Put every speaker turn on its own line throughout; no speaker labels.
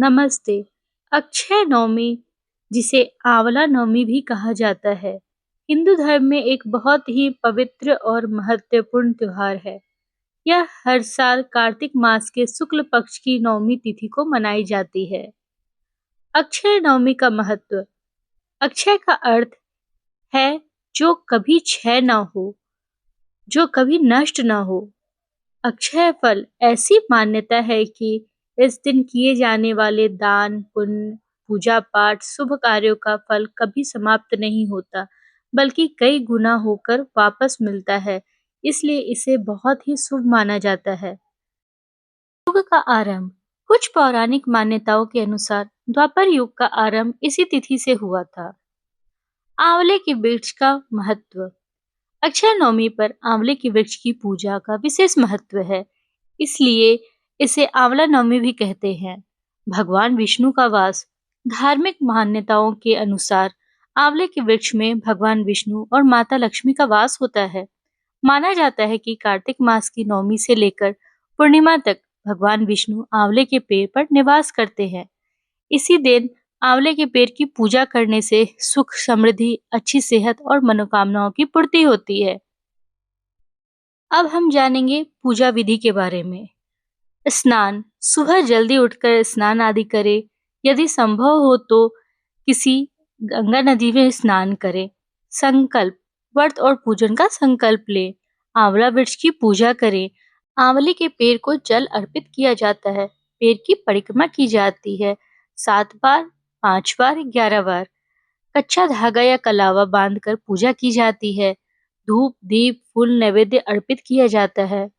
नमस्ते। अक्षय नवमी, जिसे आंवला नवमी भी कहा जाता है, हिंदू धर्म में एक बहुत ही पवित्र और महत्वपूर्ण त्योहार है। यह हर साल कार्तिक मास के शुक्ल पक्ष की नवमी तिथि को मनाई जाती है। अक्षय नवमी का महत्व। अक्षय का अर्थ है जो कभी क्षय न हो, जो कभी नष्ट न हो। अक्षय फल। ऐसी मान्यता है कि इस दिन किए जाने वाले दान, पुण्य, पूजा पाठ, शुभ कार्यों का फल कभी समाप्त नहीं होता, बल्कि कई गुना होकर वापस मिलता है। इसलिए इसे बहुत ही शुभ माना जाता है। युग का आरंभ। कुछ पौराणिक मान्यताओं के अनुसार द्वापर युग का आरंभ इसी तिथि से हुआ था। आंवले के वृक्ष का महत्व। अक्षय नवमी पर आंवले के वृक्ष की पूजा का विशेष महत्व है, इसलिए इसे आंवला नवमी भी कहते हैं। भगवान विष्णु का वास। धार्मिक मान्यताओं के अनुसार आंवले के वृक्ष में भगवान विष्णु और माता लक्ष्मी का वास होता है। माना जाता है कि कार्तिक मास की नवमी से लेकर पूर्णिमा तक भगवान विष्णु आंवले के पेड़ पर निवास करते हैं। इसी दिन आंवले के पेड़ की पूजा करने से सुख, समृद्धि, अच्छी सेहत और मनोकामनाओं की पूर्ति होती है। अब हम जानेंगे पूजा विधि के बारे में। स्नान। सुबह जल्दी उठकर स्नान आदि करें। यदि संभव हो तो किसी गंगा नदी में स्नान करें। संकल्प। व्रत और पूजन का संकल्प लें। आंवला वृक्ष की पूजा करें। आंवले के पेड़ को जल अर्पित किया जाता है। पेड़ की परिक्रमा की जाती है 7 बार, 5 बार, 11 बार। कच्चा धागा या कलावा बांधकर पूजा की जाती है। धूप, दीप, फूल नैवेद्य अर्पित किया जाता है।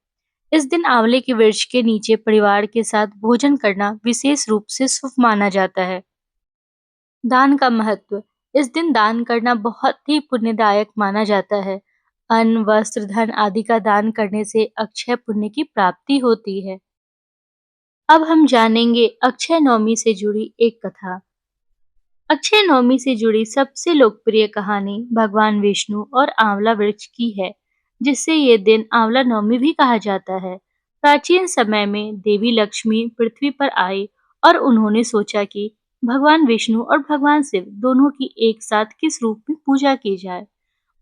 इस दिन आंवले के वृक्ष के नीचे परिवार के साथ भोजन करना विशेष रूप से शुभ माना जाता है। दान का महत्व। इस दिन दान करना बहुत ही पुण्यदायक माना जाता है। अन्न, वस्त्र, धन आदि का दान करने से अक्षय पुण्य की प्राप्ति होती है। अब हम जानेंगे अक्षय नवमी से जुड़ी एक कथा। अक्षय नवमी से जुड़ी सबसे लोकप्रिय कहानी भगवान विष्णु और आंवला वृक्ष की है, जिससे ये दिन आंवला नवमी भी कहा जाता है। प्राचीन समय में देवी लक्ष्मी पृथ्वी पर आई और उन्होंने सोचा कि भगवान विष्णु और भगवान शिव दोनों की एक साथ किस रूप में पूजा की जाए।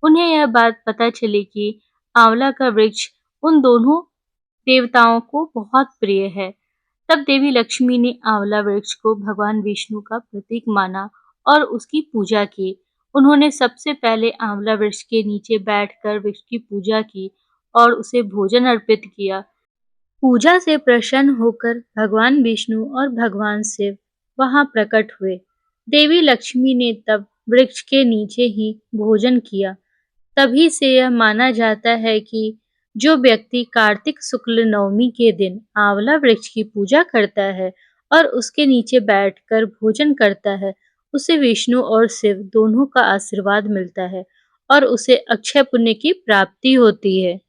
उन्हें यह बात पता चली कि आंवला का वृक्ष उन दोनों देवताओं को बहुत प्रिय है। तब देवी लक्ष्मी ने आंवला वृक्ष को भगवान विष्णु का प्रतीक माना और उसकी पूजा की। उन्होंने सबसे पहले आंवला वृक्ष के नीचे बैठकर वृक्ष की पूजा की और उसे भोजन अर्पित किया। पूजा से प्रसन्न होकर भगवान विष्णु और भगवान शिव वहां प्रकट हुए। देवी लक्ष्मी ने तब वृक्ष के नीचे ही भोजन किया। तभी से यह माना जाता है कि जो व्यक्ति कार्तिक शुक्ल नवमी के दिन आंवला वृक्ष की पूजा करता है और उसके नीचे बैठकर भोजन करता है, उसे विष्णु और शिव दोनों का आशीर्वाद मिलता है और उसे अक्षय पुण्य की प्राप्ति होती है।